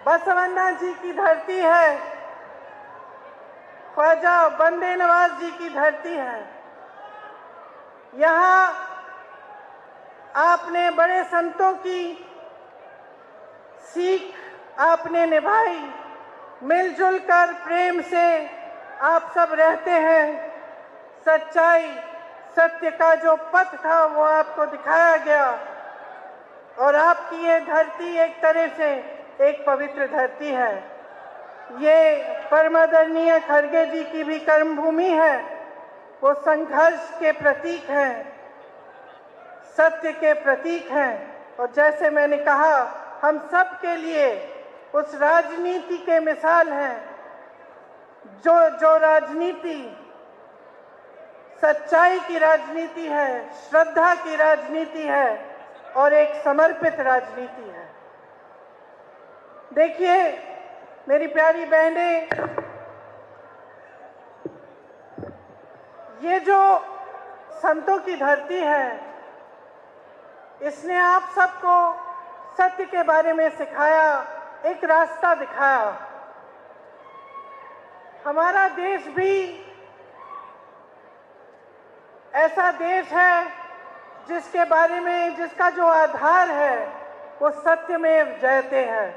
बसवन्ना जी की धरती है, ख्वाजा बंदे नवाज जी की धरती है। यहाँ आपने बड़े संतों की सीख आपने निभाई, मिलजुल कर प्रेम से आप सब रहते हैं। सच्चाई सत्य का जो पथ था वो आपको दिखाया गया और आपकी ये धरती एक तरह से एक पवित्र धरती है। ये परमादरणीय खड़गे जी की भी कर्मभूमि है। वो संघर्ष के प्रतीक हैं, सत्य के प्रतीक हैं और जैसे मैंने कहा हम सब के लिए उस राजनीति के मिसाल हैं जो राजनीति सच्चाई की राजनीति है, श्रद्धा की राजनीति है और एक समर्पित राजनीति है। देखिए मेरी प्यारी बहनें, ये जो संतों की धरती है इसने आप सबको सत्य के बारे में सिखाया, एक रास्ता दिखाया। हमारा देश भी ऐसा देश है जिसके बारे में जिसका जो आधार है वो सत्यमेव जयते है।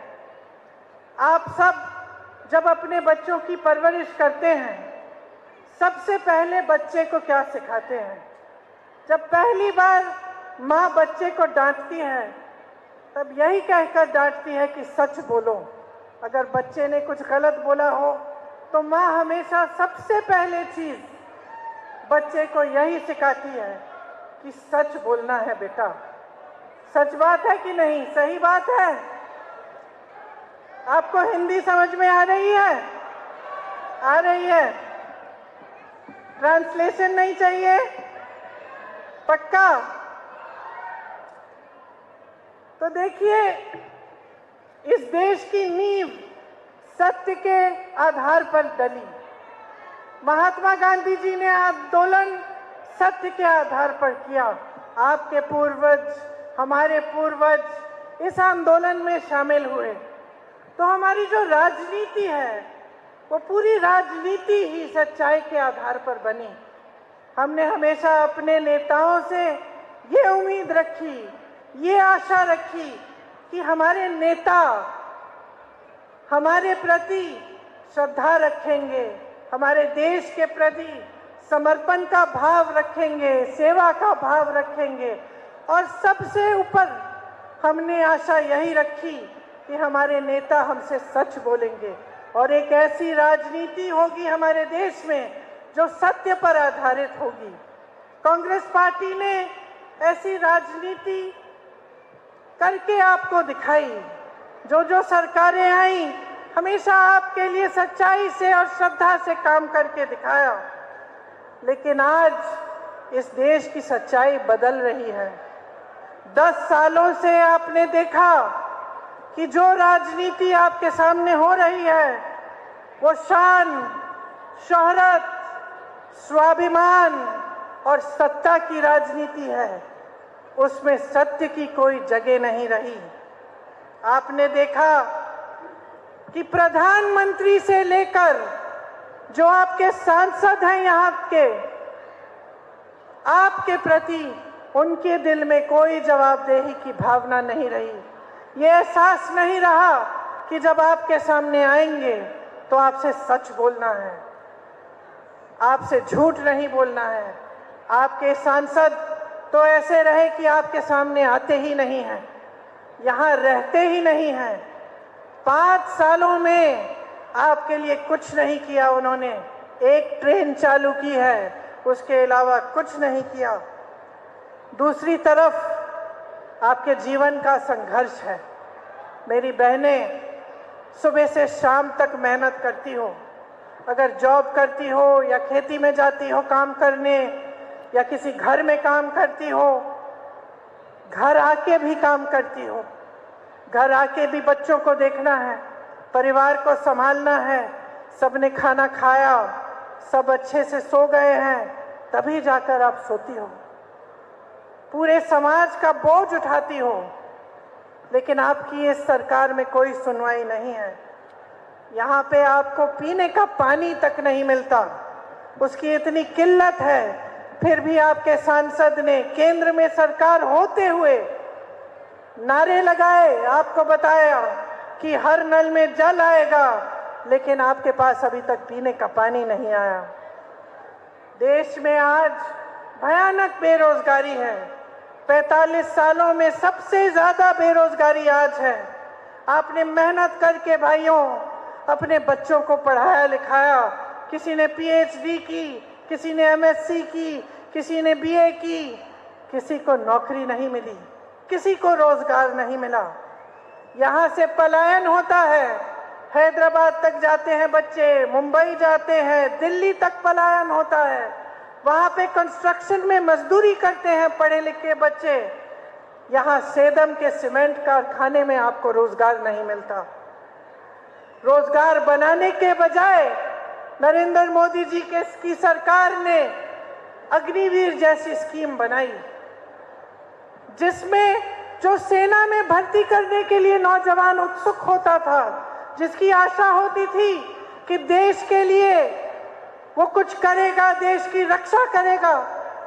आप सब जब अपने बच्चों की परवरिश करते हैं सबसे पहले बच्चे को क्या सिखाते हैं? जब पहली बार माँ बच्चे को डांटती है तब यही कहकर डांटती है कि सच बोलो। अगर बच्चे ने कुछ गलत बोला हो तो माँ हमेशा सबसे पहले चीज बच्चे को यही सिखाती है कि सच बोलना है बेटा। सच बात है कि नहीं? सही बात है। आपको हिंदी समझ में आ रही है? आ रही है? ट्रांसलेशन नहीं चाहिए? पक्का? तो देखिए इस देश की नींव सत्य के आधार पर डली। महात्मा गांधी जी ने आंदोलन सत्य के आधार पर किया। आपके पूर्वज, हमारे पूर्वज इस आंदोलन में शामिल हुए। तो हमारी जो राजनीति है वो पूरी राजनीति ही सच्चाई के आधार पर बनी। हमने हमेशा अपने नेताओं से ये उम्मीद रखी, ये आशा रखी कि हमारे नेता हमारे प्रति श्रद्धा रखेंगे, हमारे देश के प्रति समर्पण का भाव रखेंगे, सेवा का भाव रखेंगे और सबसे ऊपर हमने आशा यही रखी कि हमारे नेता हमसे सच बोलेंगे और एक ऐसी राजनीति होगी हमारे देश में जो सत्य पर आधारित होगी। कांग्रेस पार्टी ने ऐसी राजनीति करके आपको दिखाई। जो सरकारें आई हमेशा आपके लिए सच्चाई से और श्रद्धा से काम करके दिखाया। लेकिन आज इस देश की सच्चाई बदल रही है। 10 सालों से आपने देखा कि जो राजनीति आपके सामने हो रही है वो शान, शोहरत, स्वाभिमान और सत्ता की राजनीति है। उसमें सत्य की कोई जगह नहीं रही। आपने देखा कि प्रधानमंत्री से लेकर जो आपके सांसद हैं यहाँ के, आपके प्रति उनके दिल में कोई जवाबदेही की भावना नहीं रही। ये एहसास नहीं रहा कि जब आपके सामने आएंगे तो आपसे सच बोलना है, आपसे झूठ नहीं बोलना है। आपके सांसद तो ऐसे रहे कि आपके सामने आते ही नहीं हैं, यहाँ रहते ही नहीं हैं। 5 सालों में आपके लिए कुछ नहीं किया उन्होंने। एक ट्रेन चालू की है, उसके अलावा कुछ नहीं किया। दूसरी तरफ आपके जीवन का संघर्ष है। मेरी बहनें सुबह से शाम तक मेहनत करती हो, अगर जॉब करती हो या खेती में जाती हो काम करने या किसी घर में काम करती हो, घर आके भी काम करती हो, घर आके भी बच्चों को देखना है, परिवार को संभालना है। सबने खाना खाया, सब अच्छे से सो गए हैं, तभी जाकर आप सोती हो। पूरे समाज का बोझ उठाती हो। लेकिन आपकी इस सरकार में कोई सुनवाई नहीं है। यहाँ पे आपको पीने का पानी तक नहीं मिलता, उसकी इतनी किल्लत है, फिर भी आपके सांसद ने केंद्र में सरकार होते हुए नारे लगाए, आपको बताया कि हर नल में जल आएगा, लेकिन आपके पास अभी तक पीने का पानी नहीं आया। देश में आज भयानक बेरोजगारी है, 45 सालों में सबसे ज्यादा बेरोजगारी आज है। आपने मेहनत करके भाइयों अपने बच्चों को पढ़ाया लिखाया, किसी ने पीएचडी की, किसी ने एमएससी की, किसी ने बीए की, किसी को नौकरी नहीं मिली, किसी को रोजगार नहीं मिला। यहाँ से पलायन होता है, हैदराबाद तक जाते हैं बच्चे, मुंबई जाते हैं, दिल्ली तक पलायन होता है, वहाँ पे कंस्ट्रक्शन में मजदूरी करते हैं पढ़े लिखे बच्चे। यहाँ सेदम के सीमेंट कारखाने में आपको रोजगार नहीं मिलता। रोजगार बनाने के बजाय नरेंद्र मोदी जी की सरकार ने अग्निवीर जैसी स्कीम बनाई, जिसमें जो सेना में भर्ती करने के लिए नौजवान उत्सुक होता था, जिसकी आशा होती थी कि देश के लिए वो कुछ करेगा, देश की रक्षा करेगा,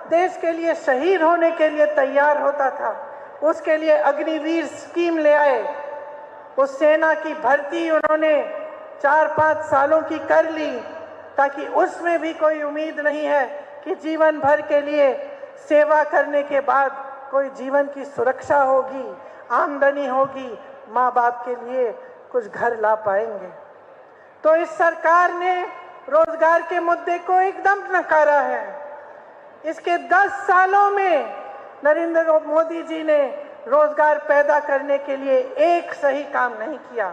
देश के लिए शहीद होने के लिए तैयार होता था, उसके लिए अग्निवीर स्कीम ले आए। उस सेना की भर्ती उन्होंने 4-5 सालों की कर ली, ताकि उसमें भी कोई उम्मीद नहीं है कि जीवन भर के लिए सेवा करने के बाद कोई जीवन की सुरक्षा होगी, आमदनी होगी, माँ बाप के लिए कुछ घर ला पाएंगे। तो इस सरकार ने रोजगार के मुद्दे को एकदम नकारा है। इसके 10 सालों में नरेंद्र मोदी जी ने रोजगार पैदा करने के लिए एक सही काम नहीं किया।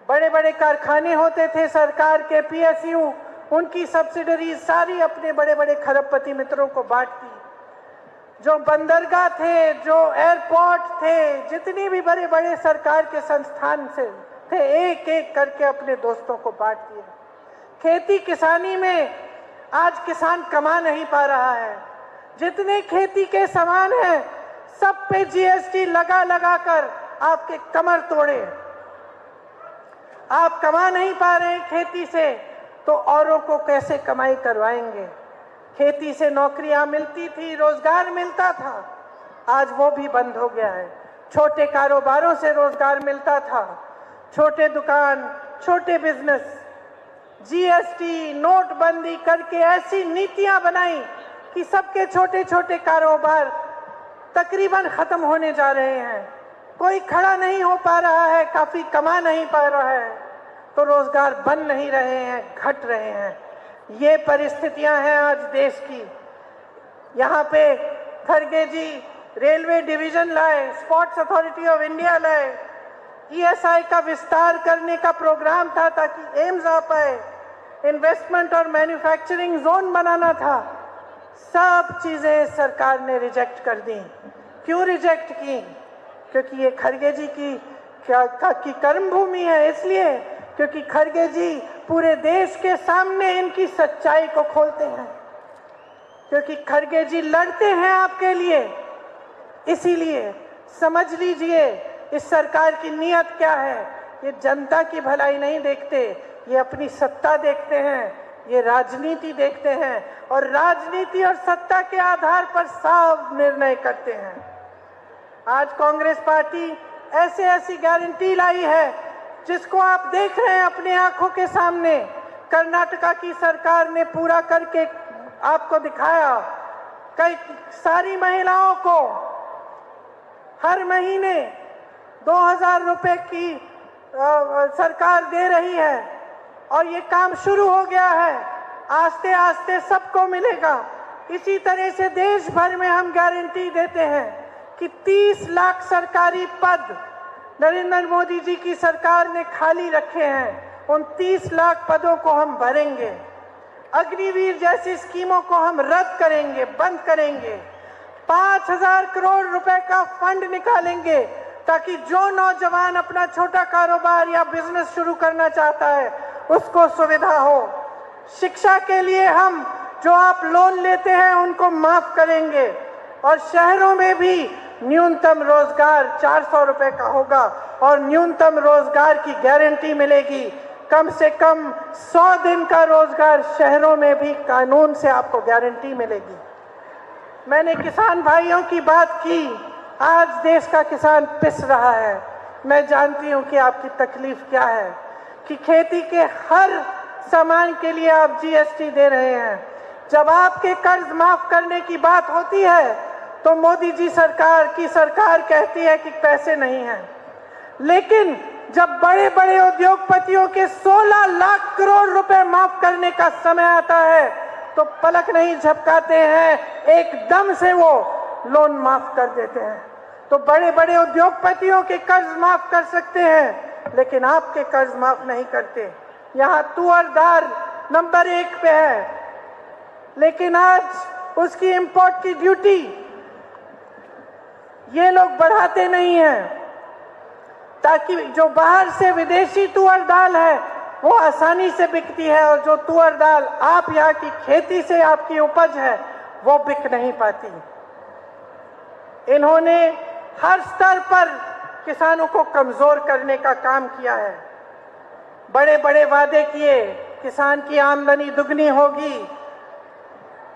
बड़े बड़े कारखाने होते थे सरकार के, पीएसयू, उनकी सब्सिडरी सारी अपने बड़े बड़े खरबपति मित्रों को बांट दी। जो बंदरगाह थे, जो एयरपोर्ट थे, जितनी भी बड़े बड़े सरकार के संस्थान से थे, एक एक करके अपने दोस्तों को बांट दिया। खेती किसानी में आज किसान कमा नहीं पा रहा है। जितने खेती के सामान हैं सब पे जीएसटी लगा लगा कर आपके कमर तोड़े। आप कमा नहीं पा रहे हैं खेती से, तो औरों को कैसे कमाई करवाएंगे? खेती से नौकरियां मिलती थी, रोजगार मिलता था, आज वो भी बंद हो गया है। छोटे कारोबारों से रोजगार मिलता था, छोटे दुकान, छोटे बिजनेस। जीएसटी, नोटबंदी करके ऐसी नीतियां बनाई कि सबके छोटे छोटे कारोबार तकरीबन खत्म होने जा रहे हैं। कोई खड़ा नहीं हो पा रहा है, काफी कमा नहीं पा रहा है, तो रोजगार बन नहीं रहे हैं, घट रहे हैं। ये परिस्थितियां हैं आज देश की। यहाँ पे खड़गे जी रेलवे डिवीजन लाए, स्पोर्ट्स अथॉरिटी ऑफ इंडिया लाए, ईएसआई का विस्तार करने का प्रोग्राम था ताकि एम्स आ पाए, इन्वेस्टमेंट और मैन्युफैक्चरिंग जोन बनाना था। सब चीजें सरकार ने रिजेक्ट कर दी। क्यों रिजेक्ट की? क्योंकि ये खड़गे जी की कर्मभूमि है, इसलिए क्योंकि खड़गे जी पूरे देश के सामने इनकी सच्चाई को खोलते हैं, क्योंकि खड़गे जी लड़ते हैं आपके लिए। इसीलिए समझ लीजिए इस सरकार की नीयत क्या है। ये जनता की भलाई नहीं देखते, ये अपनी सत्ता देखते हैं, ये राजनीति देखते हैं, और राजनीति और सत्ता के आधार पर साफ निर्णय करते हैं। आज कांग्रेस पार्टी ऐसी गारंटी लाई है जिसको आप देख रहे हैं अपने आंखों के सामने। कर्नाटका की सरकार ने पूरा करके आपको दिखाया। कई सारी महिलाओं को हर महीने 2000 रुपए की सरकार दे रही है, और ये काम शुरू हो गया है। आस्ते आस्ते सबको मिलेगा। इसी तरह से देश भर में हम गारंटी देते हैं कि 30 लाख सरकारी पद नरेंद्र मोदी जी की सरकार ने खाली रखे हैं। उन 30 लाख पदों को हम भरेंगे। अग्निवीर जैसी स्कीमों को हम रद्द करेंगे, बंद करेंगे। 5000 करोड़ रुपए का फंड निकालेंगे ताकि जो नौजवान अपना छोटा कारोबार या बिजनेस शुरू करना चाहता है उसको सुविधा हो। शिक्षा के लिए हम जो आप लोन लेते हैं उनको माफ करेंगे, और शहरों में भी न्यूनतम रोजगार 400 रुपए का होगा और न्यूनतम रोजगार की गारंटी मिलेगी। कम से कम 100 दिन का रोजगार शहरों में भी कानून से आपको गारंटी मिलेगी। मैंने किसान भाइयों की बात की। आज देश का किसान पिस रहा है। मैं जानती हूं कि आपकी तकलीफ क्या है कि खेती के हर सामान के लिए आप जीएसटी दे रहे हैं। जब आपके कर्ज माफ करने की बात होती है तो मोदी जी सरकार की सरकार कहती है कि पैसे नहीं हैं, लेकिन जब बड़े बड़े उद्योगपतियों के 16 लाख करोड़ रुपए माफ करने का समय आता है तो पलक नहीं झपकाते हैं, एकदम से वो लोन माफ कर देते हैं। तो बड़े बड़े उद्योगपतियों के कर्ज माफ कर सकते हैं, लेकिन आपके कर्ज माफ नहीं करते। यहाँ तुअर दाल नंबर 1 पे है, लेकिन आज उसकी इंपोर्ट की ड्यूटी ये लोग बढ़ाते नहीं हैं, ताकि जो बाहर से विदेशी तुअर दाल है वो आसानी से बिकती है और जो तुअर दाल आप यहाँ की खेती से आपकी उपज है वो बिक नहीं पाती। इन्होंने हर स्तर पर किसानों को कमजोर करने का काम किया है। बड़े बड़े वादे किए, किसान की आमदनी दुगनी होगी,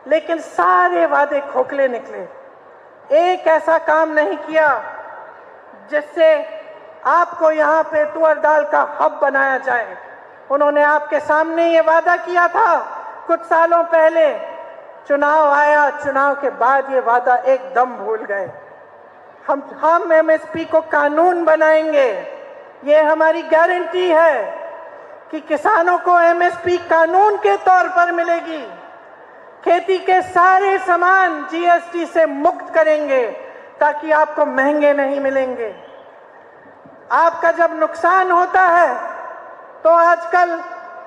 लेकिन सारे वादे खोखले निकले। एक ऐसा काम नहीं किया जिससे आपको यहाँ पे तुअर दाल का हब बनाया जाए। उन्होंने आपके सामने ये वादा किया था कुछ सालों पहले, चुनाव आया, चुनाव के बाद ये वादा एकदम भूल गए। हम एमएसपी को कानून बनाएंगे, ये हमारी गारंटी है कि किसानों को एमएसपी कानून के तौर पर मिलेगी। खेती के सारे सामान जीएसटी से मुक्त करेंगे ताकि आपको महंगे नहीं मिलेंगे। आपका जब नुकसान होता है तो आजकल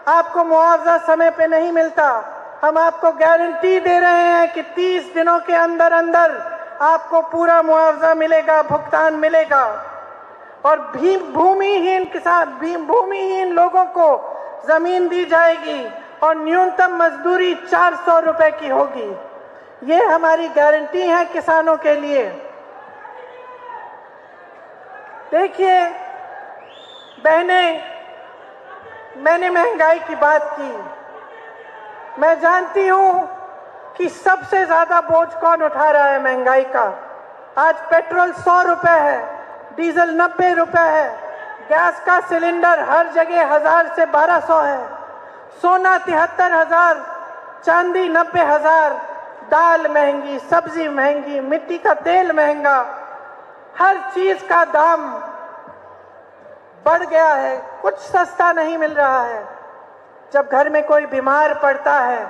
आपको मुआवजा समय पे नहीं मिलता। हम आपको गारंटी दे रहे हैं कि 30 दिनों के अंदर अंदर आपको पूरा मुआवजा मिलेगा, भुगतान मिलेगा। और भूमिहीन लोगों को जमीन दी जाएगी और न्यूनतम मजदूरी 400 रुपए की होगी। ये हमारी गारंटी है किसानों के लिए। देखिए बहनें, मैंने महंगाई की बात की। मैं जानती हूं कि सबसे ज्यादा बोझ कौन उठा रहा है महंगाई का। आज पेट्रोल 100 रुपए है, डीजल 90 रुपए है, गैस का सिलेंडर हर जगह 1000 से 1200 है, सोना 73,000, चांदी 90,000, दाल महंगी, सब्जी महंगी, मिट्टी का तेल महंगा, हर चीज का दाम बढ़ गया है, कुछ सस्ता नहीं मिल रहा है। जब घर में कोई बीमार पड़ता है,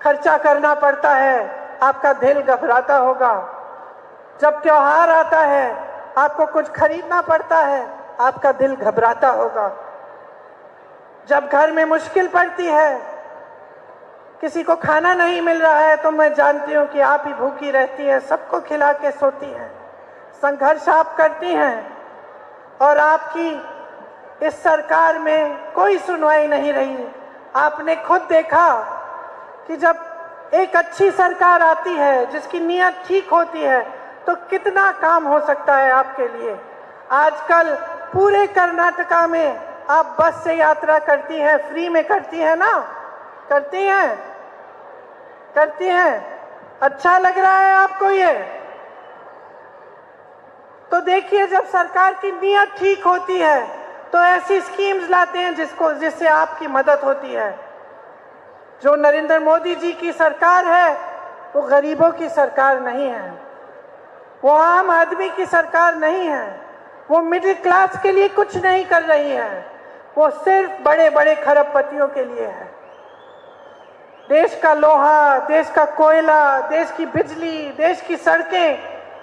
खर्चा करना पड़ता है, आपका दिल घबराता होगा। जब त्योहार आता है, आपको कुछ खरीदना पड़ता है, आपका दिल घबराता होगा। जब घर में मुश्किल पड़ती है, किसी को खाना नहीं मिल रहा है, तो मैं जानती हूँ कि आप ही भूखी रहती हैं, सबको खिला के सोती हैं, संघर्ष आप करती हैं। और आपकी इस सरकार में कोई सुनवाई नहीं रही। आपने खुद देखा कि जब एक अच्छी सरकार आती है, जिसकी नीयत ठीक होती है, तो कितना काम हो सकता है आपके लिए। आजकल पूरे कर्नाटका में आप बस से यात्रा करती हैं, फ्री में करती हैं ना? करती हैं। अच्छा लग रहा है आपको ये? तो देखिए, जब सरकार की नीयत ठीक होती है तो ऐसी स्कीम्स लाते हैं जिससे आपकी मदद होती है। जो नरेंद्र मोदी जी की सरकार है वो गरीबों की सरकार नहीं है, वो आम आदमी की सरकार नहीं है, वो मिडिल क्लास के लिए कुछ नहीं कर रही है, वो सिर्फ बड़े बड़े खरबपतियों के लिए है। देश का लोहा, देश का कोयला, देश की बिजली, देश की सड़कें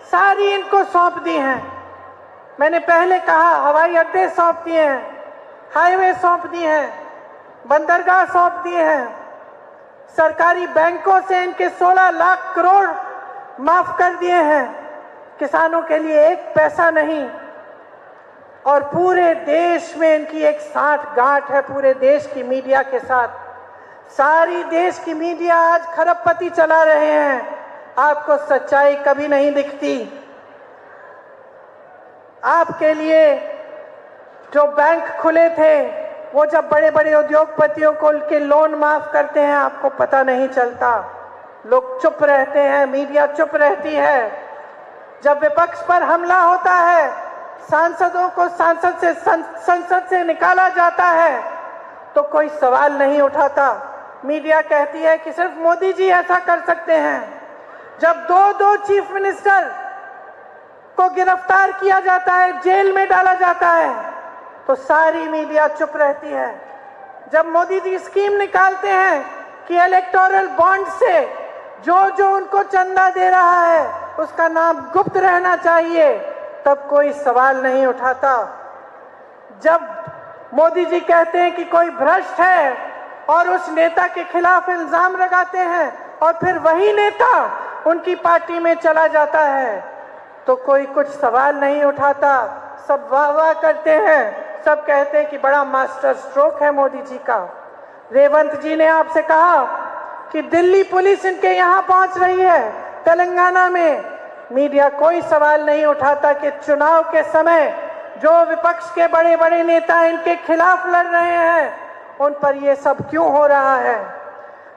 सारी इनको सौंप दी हैं। मैंने पहले कहा, हवाई अड्डे सौंप दिए हैं, हाईवे सौंप दिए हैं, बंदरगाह सौंप दिए हैं, सरकारी बैंकों से इनके 16 लाख करोड़ माफ कर दिए हैं। किसानों के लिए एक पैसा नहीं। और पूरे देश में इनकी एक साठगांठ है, पूरे देश की मीडिया के साथ। सारी देश की मीडिया आज खरबपति चला रहे हैं, आपको सच्चाई कभी नहीं दिखती। आपके लिए जो बैंक खुले थे, वो जब बड़े बड़े उद्योगपतियों को के लोन माफ करते हैं आपको पता नहीं चलता, लोग चुप रहते हैं, मीडिया चुप रहती है। जब विपक्ष पर हमला होता है, सांसदों को संसद से निकाला जाता है तो कोई सवाल नहीं उठाता। मीडिया कहती है कि सिर्फ मोदी जी ऐसा कर सकते हैं। जब दो चीफ मिनिस्टर को गिरफ्तार किया जाता है, जेल में डाला जाता है, तो सारी मीडिया चुप रहती है। जब मोदी जी स्कीम निकालते हैं कि इलेक्टोरल बॉन्ड से जो उनको चंदा दे रहा है उसका नाम गुप्त रहना चाहिए, तब कोई सवाल नहीं उठाता। जब मोदी जी कहते हैं कि कोई भ्रष्ट है और उस नेता के खिलाफ इल्जाम लगाते हैं और फिर वही नेता उनकी पार्टी में चला जाता है, तो कोई कुछ सवाल नहीं उठाता। सब वाह वाह करते हैं, सब कहते हैं कि बड़ा मास्टर स्ट्रोक है मोदी जी का। रेवंत जी ने आपसे कहा कि दिल्ली पुलिस इनके यहाँ पहुंच रही है, तेलंगाना में। मीडिया कोई सवाल नहीं उठाता कि चुनाव के समय जो विपक्ष के बड़े बड़े नेता इनके खिलाफ लड़ रहे हैं, उन पर ये सब क्यों हो रहा है।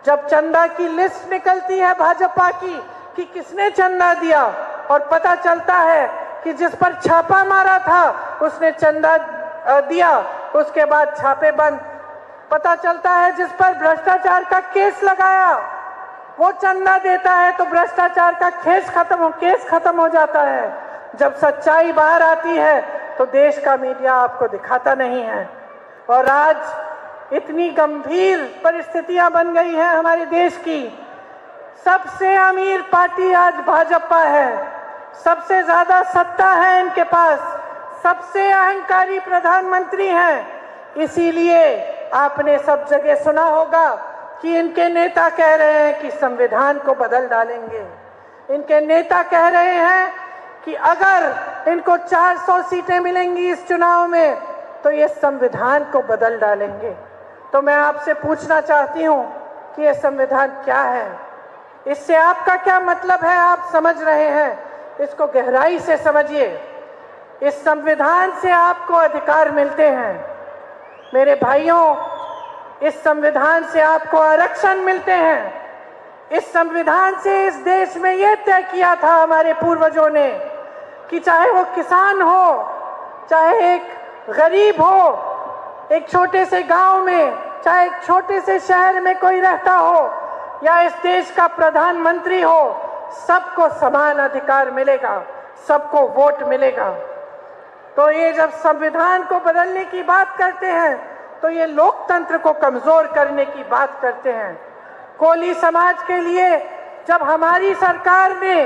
जब चंदा की लिस्ट निकलती है भाजपा की कि किसने चंदा दिया और पता चलता है कि जिस पर छापा मारा था उसने चंदा दिया, उसके बाद छापे बंद। पता चलता है जिस पर भ्रष्टाचार का केस लगाया वो चंदा देता है तो भ्रष्टाचार का केस खत्म हो जाता है। जब सच्चाई बाहर आती है तो देश का मीडिया आपको दिखाता नहीं है। और आज इतनी गंभीर परिस्थितियां बन गई हैं हमारे देश की। सबसे अमीर पार्टी आज भाजपा है, सबसे ज्यादा सत्ता है इनके पास, सबसे अहंकारी प्रधानमंत्री हैं। इसीलिए आपने सब जगह सुना होगा कि इनके नेता कह रहे हैं कि संविधान को बदल डालेंगे। इनके नेता कह रहे हैं कि अगर इनको 400 सीटें मिलेंगी इस चुनाव में तो ये संविधान को बदल डालेंगे। तो मैं आपसे पूछना चाहती हूँ कि ये संविधान क्या है, इससे आपका क्या मतलब है। आप समझ रहे हैं, इसको गहराई से समझिए। इस संविधान से आपको अधिकार मिलते हैं मेरे भाइयों, इस संविधान से आपको आरक्षण मिलते हैं। इस संविधान से इस देश में यह तय किया था हमारे पूर्वजों ने कि चाहे वो किसान हो, चाहे एक गरीब हो, एक छोटे से गांव में, चाहे एक छोटे से शहर में कोई रहता हो, या इस देश का प्रधानमंत्री हो, सबको समान अधिकार मिलेगा, सबको वोट मिलेगा। तो ये जब संविधान को बदलने की बात करते हैं तो ये लोकतंत्र को कमजोर करने की बात करते हैं। कोली समाज के लिए जब हमारी सरकार ने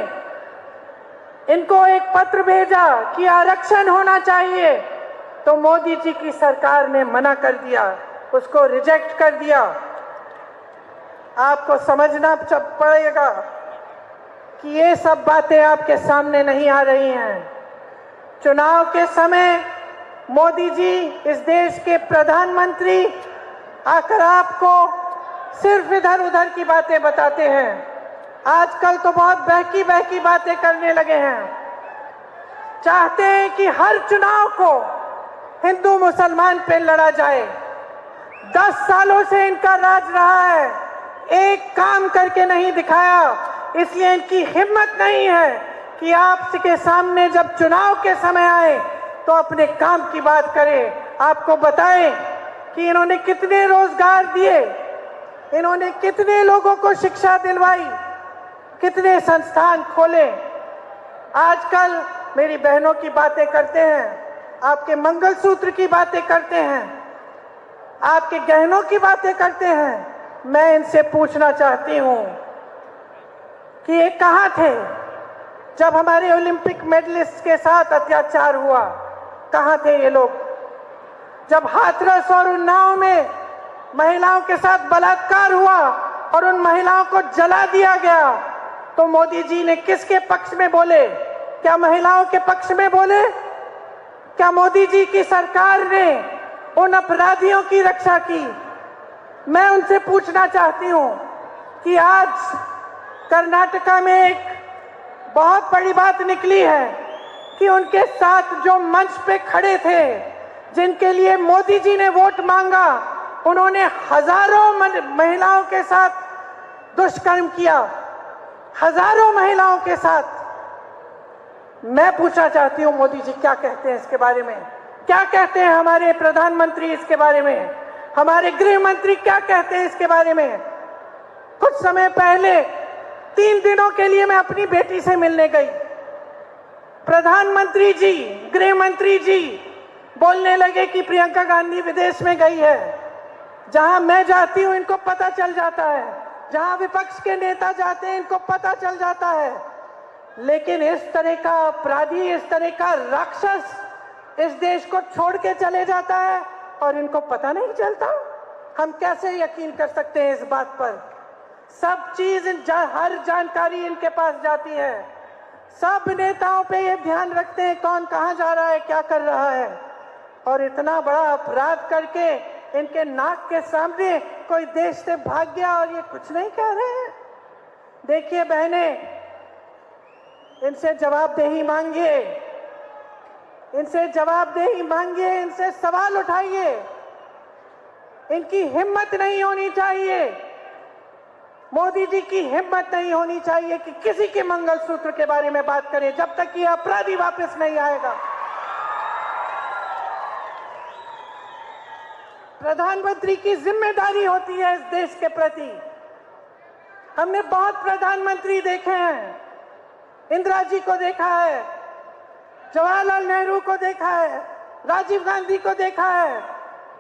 इनको एक पत्र भेजा कि आरक्षण होना चाहिए, तो मोदी जी की सरकार ने मना कर दिया, उसको रिजेक्ट कर दिया। आपको समझना पड़ेगा कि ये सब बातें आपके सामने नहीं आ रही हैं। चुनाव के समय मोदी जी इस देश के प्रधानमंत्री आकर आपको सिर्फ इधर उधर की बातें बताते हैं। आजकल तो बहुत बहकी बातें करने लगे हैं। चाहते हैं कि हर चुनाव को हिंदू मुसलमान पे लड़ा जाए। 10 सालों से इनका राज रहा है, एक काम करके नहीं दिखाया, इसलिए इनकी हिम्मत नहीं है कि आपके सामने जब चुनाव के समय आए तो अपने काम की बात करें, आपको बताएं कि इन्होंने कितने रोजगार दिए, इन्होंने कितने लोगों को शिक्षा दिलवाई, कितने संस्थान खोले। आजकल मेरी बहनों की बातें करते हैं, आपके मंगलसूत्र की बातें करते हैं, आपके गहनों की बातें करते हैं। मैं इनसे पूछना चाहती हूं कि ये कहां थे जब हमारे ओलंपिक मेडलिस्ट के साथ अत्याचार हुआ? कहां थे ये लोग? जब हाथरस और उन्नाव में महिलाओं के साथ बलात्कार हुआ और उन महिलाओं को जला दिया गया, तो मोदी जी ने किसके पक्ष में बोले? क्या महिलाओं के पक्ष में बोले? क्या मोदी जी की सरकार ने उन अपराधियों की रक्षा की? मैं उनसे पूछना चाहती हूं कि आज कर्नाटका में एक बहुत बड़ी बात निकली है कि उनके साथ जो मंच पे खड़े थे, जिनके लिए मोदी जी ने वोट मांगा, उन्होंने हजारों महिलाओं के साथ दुष्कर्म किया, हजारों महिलाओं के साथ। मैं पूछना चाहती हूं मोदी जी क्या कहते हैं इसके बारे में, क्या कहते हैं हमारे प्रधानमंत्री इसके बारे में, हमारे गृह मंत्री क्या कहते हैं इसके बारे में। कुछ समय पहले 3 दिनों के लिए मैं अपनी बेटी से मिलने गई। प्रधानमंत्री जी, गृह मंत्री जी बोलने लगे कि प्रियंका गांधी विदेश में गई है। जहां मैं जाती हूं इनको पता चल जाता है, जहां विपक्ष के नेता जाते हैं इनको पता चल जाता है, लेकिन इस तरह का अपराधी, इस तरह का राक्षस इस देश को छोड़ के चले जाता है और इनको पता नहीं चलता। हम कैसे यकीन कर सकते हैं इस बात पर। सब चीज, हर जानकारी इनके पास जाती है। सब नेताओं पे ये ध्यान रखते हैं कौन कहां जा रहा है, क्या कर रहा है। और इतना बड़ा अपराध करके इनके नाक के सामने कोई देश से भाग गया और ये कुछ नहीं कह रहे हैं। देखिए बहनें, इनसे जवाबदेही मांगिए, इनसे जवाबदेही मांगिए, इनसे सवाल उठाइए। इनकी हिम्मत नहीं होनी चाहिए, मोदी जी की हिम्मत नहीं होनी चाहिए कि किसी के मंगलसूत्र के बारे में बात करें जब तक ये अपराधी वापस नहीं आएगा। प्रधानमंत्री की जिम्मेदारी होती है इस देश के प्रति। हमने बहुत प्रधानमंत्री देखे हैं, इंदिरा जी को देखा है, जवाहरलाल नेहरू को देखा है, राजीव गांधी को देखा है,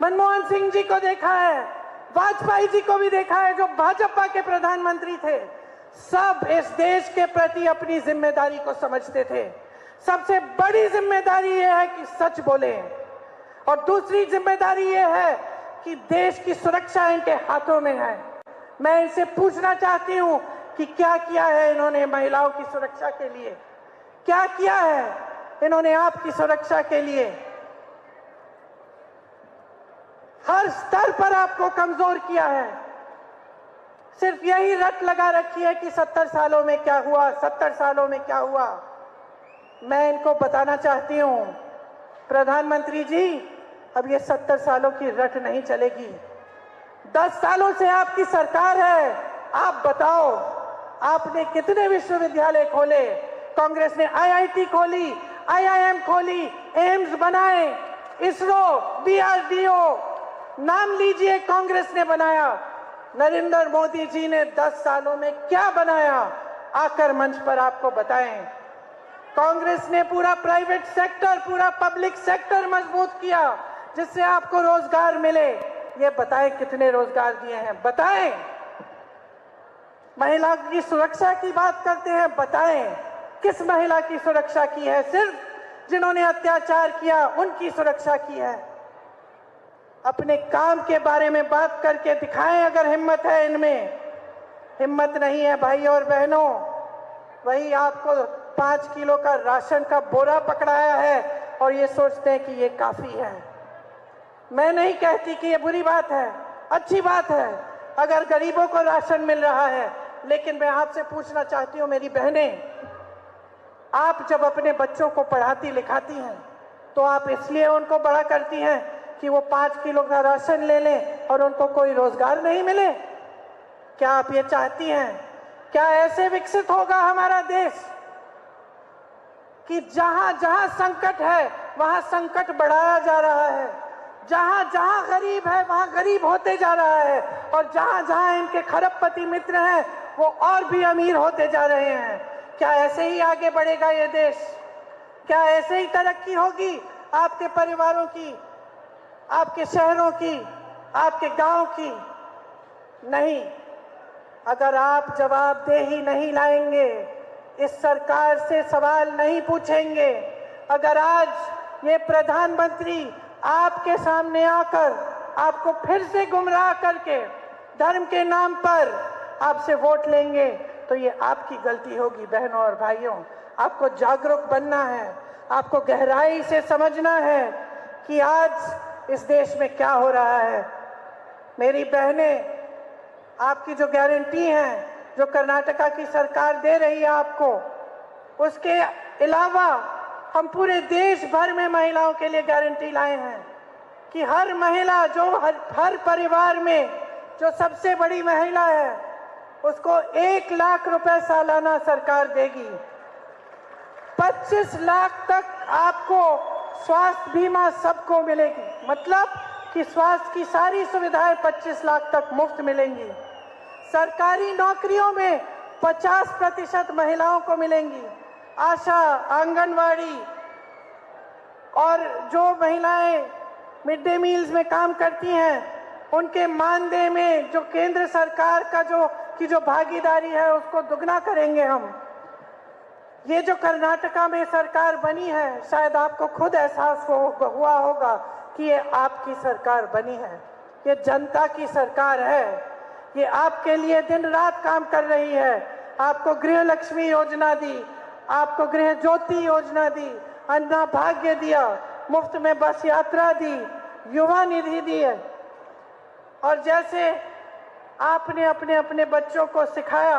मनमोहन सिंह जी को देखा है, वाजपेयी जी को भी देखा है जो भाजपा के प्रधानमंत्री थे। सब इस देश के प्रति अपनी जिम्मेदारी को समझते थे। सबसे बड़ी जिम्मेदारी यह है कि सच बोले, और दूसरी जिम्मेदारी यह है कि देश की सुरक्षा इनके हाथों में है। मैं इनसे पूछना चाहती हूं कि क्या किया है इन्होंने महिलाओं की सुरक्षा के लिए, क्या किया है इन्होंने आपकी सुरक्षा के लिए। हर स्तर पर आपको कमजोर किया है। सिर्फ यही रट लगा रखी है कि 70 सालों में क्या हुआ, 70 सालों में क्या हुआ। मैं इनको बताना चाहती हूं प्रधानमंत्री जी, अब ये 70 सालों की रट नहीं चलेगी। 10 सालों से आपकी सरकार है, आप बताओ आपने कितने विश्वविद्यालय खोले। कांग्रेस ने आईआईटी खोली, आईआईएम खोली, एम्स बनाए, इसरो, डीआरडीओ, नाम लीजिए कांग्रेस ने बनाया। नरेंद्र मोदी जी ने 10 सालों में क्या बनाया, आकर मंच पर आपको बताएं। कांग्रेस ने पूरा प्राइवेट सेक्टर, पूरा पब्लिक सेक्टर मजबूत किया जिससे आपको रोजगार मिले। ये बताएं कितने रोजगार दिए हैं, बताएं। महिला की सुरक्षा की बात करते हैं, बताएं किस महिला की सुरक्षा की है। सिर्फ जिन्होंने अत्याचार किया उनकी सुरक्षा की है। अपने काम के बारे में बात करके दिखाएं अगर हिम्मत है इनमें। हिम्मत नहीं है भाई और बहनों, वही आपको 5 किलो का राशन का बोरा पकड़ाया है और ये सोचते हैं कि ये काफी है। मैं नहीं कहती कि ये बुरी बात है, अच्छी बात है अगर गरीबों को राशन मिल रहा है, लेकिन मैं आपसे पूछना चाहती हूँ मेरी बहनें, आप जब अपने बच्चों को पढ़ाती लिखाती हैं तो आप इसलिए उनको बड़ा करती हैं कि वो 5 किलो का राशन ले लें और उनको कोई रोजगार नहीं मिले? क्या आप ये चाहती हैं? क्या ऐसे विकसित होगा हमारा देश कि जहां जहां संकट है वहां संकट बढ़ाया जा रहा है, जहां जहां गरीब है वहां गरीब होते जा रहा है, और जहां जहां इनके खरबपति मित्र हैं वो और भी अमीर होते जा रहे हैं? क्या ऐसे ही आगे बढ़ेगा ये देश? क्या ऐसे ही तरक्की होगी आपके परिवारों की, आपके शहरों की, आपके गांव की? नहीं। अगर आप जवाबदेही नहीं लाएंगे, इस सरकार से सवाल नहीं पूछेंगे, अगर आज ये प्रधानमंत्री आपके सामने आकर आपको फिर से गुमराह करके धर्म के नाम पर आपसे वोट लेंगे तो ये आपकी गलती होगी। बहनों और भाइयों, आपको जागरूक बनना है, आपको गहराई से समझना है कि आज इस देश में क्या हो रहा है। मेरी बहनें, आपकी जो गारंटी है जो कर्नाटका की सरकार दे रही है आपको, उसके अलावा हम पूरे देश भर में महिलाओं के लिए गारंटी लाए हैं कि हर महिला, जो हर परिवार में जो सबसे बड़ी महिला है, उसको 1 लाख रुपए सालाना सरकार देगी। 25 लाख तक आपको स्वास्थ्य बीमा सबको मिलेगी, मतलब कि स्वास्थ्य की सारी सुविधाएं 25 लाख तक मुफ्त मिलेंगी। सरकारी नौकरियों में 50% महिलाओं को मिलेंगी। आशा, आंगनवाड़ी और जो महिलाएं मिड डे मील्स में काम करती हैं, उनके मानदेय में जो केंद्र सरकार का जो भागीदारी है, उसको दुगना करेंगे हम। ये जो कर्नाटका में सरकार बनी है, शायद आपको खुद एहसास हुआ होगा कि ये आपकी सरकार बनी है, ये जनता की सरकार है, ये आपके लिए दिन रात काम कर रही है। आपको गृह लक्ष्मी योजना दी, आपको गृह ज्योति योजना दी, अन्ना भाग्य दिया, मुफ्त में बस यात्रा दी, युवा निधि दी है। और जैसे आपने अपने अपने बच्चों को सिखाया,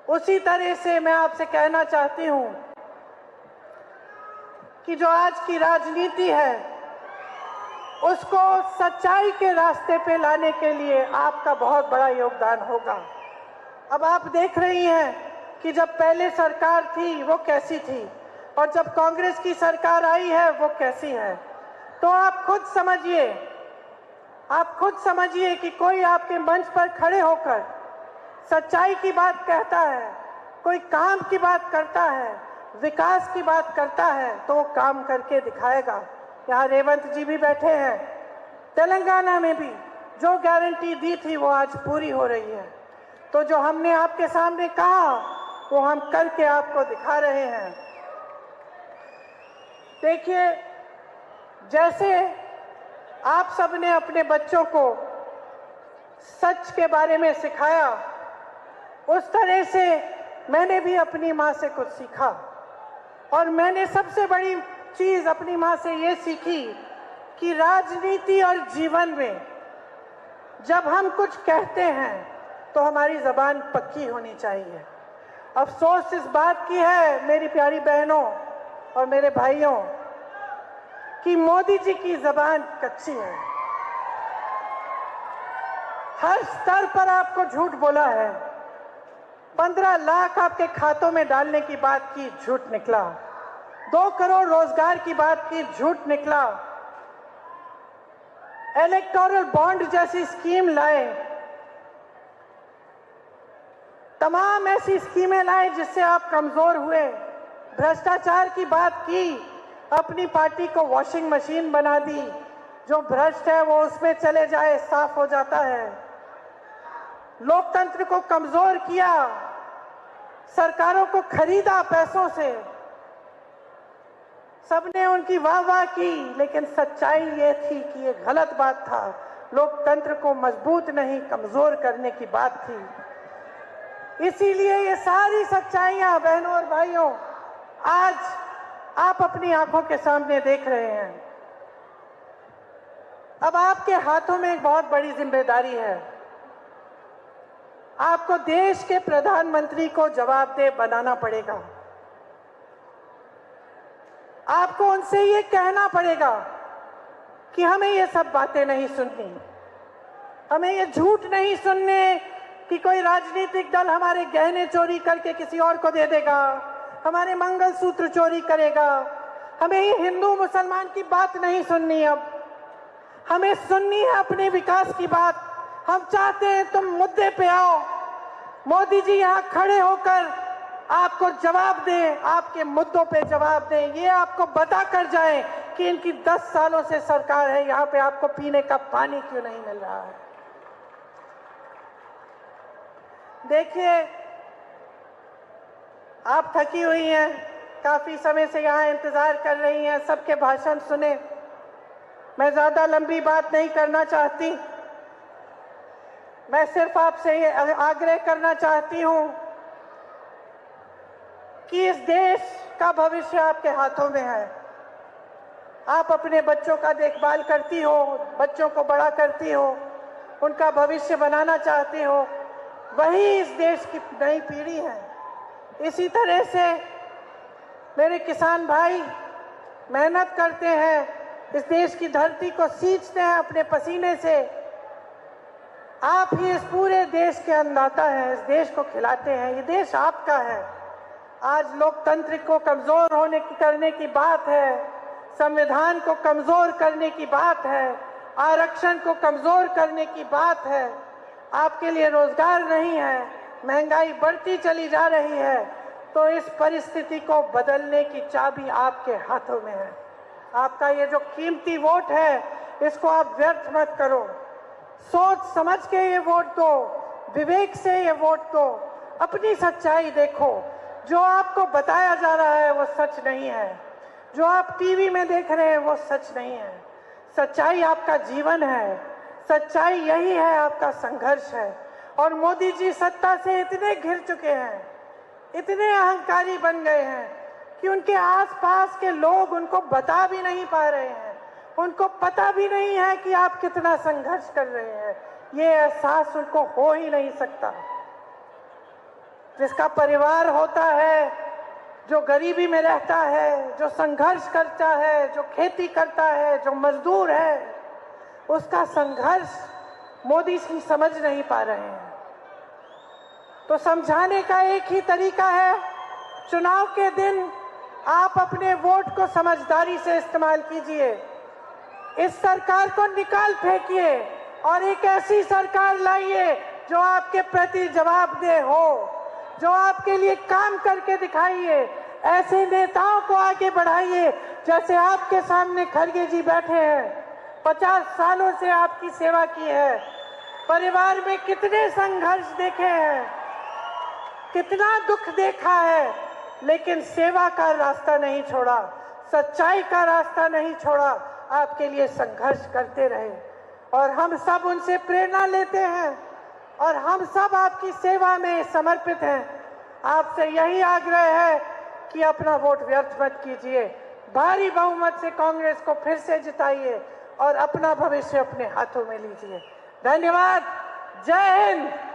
उसी तरह से मैं आपसे कहना चाहती हूं कि जो आज की राजनीति है, उसको सच्चाई के रास्ते पे लाने के लिए आपका बहुत बड़ा योगदान होगा। अब आप देख रही हैं कि जब पहले सरकार थी वो कैसी थी, और जब कांग्रेस की सरकार आई है वो कैसी है। तो आप खुद समझिए कि कोई आपके मंच पर खड़े होकर सच्चाई की बात कहता है, कोई काम की बात करता है, विकास की बात करता है, तो वो काम करके दिखाएगा। यहाँ रेवंत जी भी बैठे हैं। तेलंगाना में भी जो गारंटी दी थी वो आज पूरी हो रही है। तो जो हमने आपके सामने कहा वो हम करके आपको दिखा रहे हैं। देखिए, जैसे आप सबने अपने बच्चों को सच के बारे में सिखाया, उस तरह से मैंने भी अपनी माँ से कुछ सीखा। और मैंने सबसे बड़ी चीज अपनी माँ से ये सीखी कि राजनीति और जीवन में जब हम कुछ कहते हैं तो हमारी जबान पक्की होनी चाहिए। अफसोस इस बात की है मेरी प्यारी बहनों और मेरे भाइयों कि मोदी जी की जबान कच्ची है। हर स्तर पर आपको झूठ बोला है। 15 लाख आपके खातों में डालने की बात की, झूठ निकला। 2 करोड़ रोजगार की बात की, झूठ निकला। इलेक्टोरल बॉन्ड जैसी स्कीम लाए, तमाम ऐसी स्कीमें लाए जिससे आप कमजोर हुए। भ्रष्टाचार की बात की, अपनी पार्टी को वॉशिंग मशीन बना दी, जो भ्रष्ट है वो उसमें चले जाए, साफ हो जाता है। लोकतंत्र को कमजोर किया, सरकारों को खरीदा पैसों से। सबने उनकी वाह की, लेकिन सच्चाई ये थी कि ये गलत बात था। लोकतंत्र को मजबूत नहीं, कमजोर करने की बात थी। इसीलिए ये सारी सच्चाइयां बहनों और भाइयों आज आप अपनी आंखों के सामने देख रहे हैं। अब आपके हाथों में एक बहुत बड़ी जिम्मेदारी है। आपको देश के प्रधानमंत्री को जवाबदेह बनाना पड़ेगा। आपको उनसे ये कहना पड़ेगा कि हमें ये सब बातें नहीं सुननी, हमें ये झूठ नहीं सुनने कि कोई राजनीतिक दल हमारे गहने चोरी करके किसी और को दे देगा, हमारे मंगलसूत्र चोरी करेगा। हमें ये हिंदू मुसलमान की बात नहीं सुननी। अब हमें सुननी है अपने विकास की बात। हम चाहते हैं तुम मुद्दे पे आओ, मोदी जी यहाँ खड़े होकर आपको जवाब दें, आपके मुद्दों पे जवाब दें। ये आपको बता कर जाए कि इनकी 10 सालों से सरकार है, यहाँ पे आपको पीने का पानी क्यों नहीं मिल रहा है। देखिए, आप थकी हुई हैं, काफी समय से यहाँ इंतजार कर रही हैं, सबके भाषण सुने। मैं ज्यादा लंबी बात नहीं करना चाहती। मैं सिर्फ आपसे ये आग्रह करना चाहती हूं कि इस देश का भविष्य आपके हाथों में है। आप अपने बच्चों का देखभाल करती हो, बच्चों को बड़ा करती हो, उनका भविष्य बनाना चाहती हो। वही इस देश की नई पीढ़ी है। इसी तरह से मेरे किसान भाई मेहनत करते हैं, इस देश की धरती को सींचते हैं अपने पसीने से। आप ही इस पूरे देश के अन्नदाता हैं, इस देश को खिलाते हैं, ये देश आपका है। आज लोकतंत्र को कमजोर करने की बात है, संविधान को कमजोर करने की बात है, आरक्षण को कमजोर करने की बात है। आपके लिए रोजगार नहीं है, महंगाई बढ़ती चली जा रही है, तो इस परिस्थिति को बदलने की चाबी आपके हाथों में है। आपका ये जो कीमती वोट है, इसको आप व्यर्थ मत करो। सोच समझ के ये वोट दो, विवेक से ये वोट दो, अपनी सच्चाई देखो। जो आपको बताया जा रहा है वो सच नहीं है, जो आप टीवी में देख रहे हैं वो सच नहीं है। सच्चाई आपका जीवन है, सच्चाई यही है, आपका संघर्ष है। और मोदी जी सत्ता से इतने घिर चुके हैं, इतने अहंकारी बन गए हैं कि उनके आसपास के लोग उनको बता भी नहीं पा रहे हैं, उनको पता भी नहीं है कि आप कितना संघर्ष कर रहे हैं। ये एहसास उनको हो ही नहीं सकता। जिसका परिवार होता है, जो गरीबी में रहता है, जो संघर्ष करता है, जो खेती करता है, जो मजदूर है, उसका संघर्ष मोदी जी समझ नहीं पा रहे हैं। तो समझाने का एक ही तरीका है, चुनाव के दिन आप अपने वोट को समझदारी से इस्तेमाल कीजिए, इस सरकार को निकाल फेंकिए और एक ऐसी सरकार लाइए जो आपके प्रति जवाबदेह हो, जो आपके लिए काम करके दिखाइए। ऐसे नेताओं को आगे बढ़ाइए, जैसे आपके सामने खड़गे जी बैठे हैं, 50 सालों से आपकी सेवा की है, परिवार में कितने संघर्ष देखे हैं, कितना दुख देखा है, लेकिन सेवा का रास्ता नहीं छोड़ा, सच्चाई का रास्ता नहीं छोड़ा, आपके लिए संघर्ष करते रहे। और हम सब उनसे प्रेरणा लेते हैं और हम सब आपकी सेवा में समर्पित हैं। आपसे यही आग्रह है कि अपना वोट व्यर्थ मत कीजिए, भारी बहुमत से कांग्रेस को फिर से जिताइए और अपना भविष्य अपने हाथों में लीजिए। धन्यवाद। जय हिंद।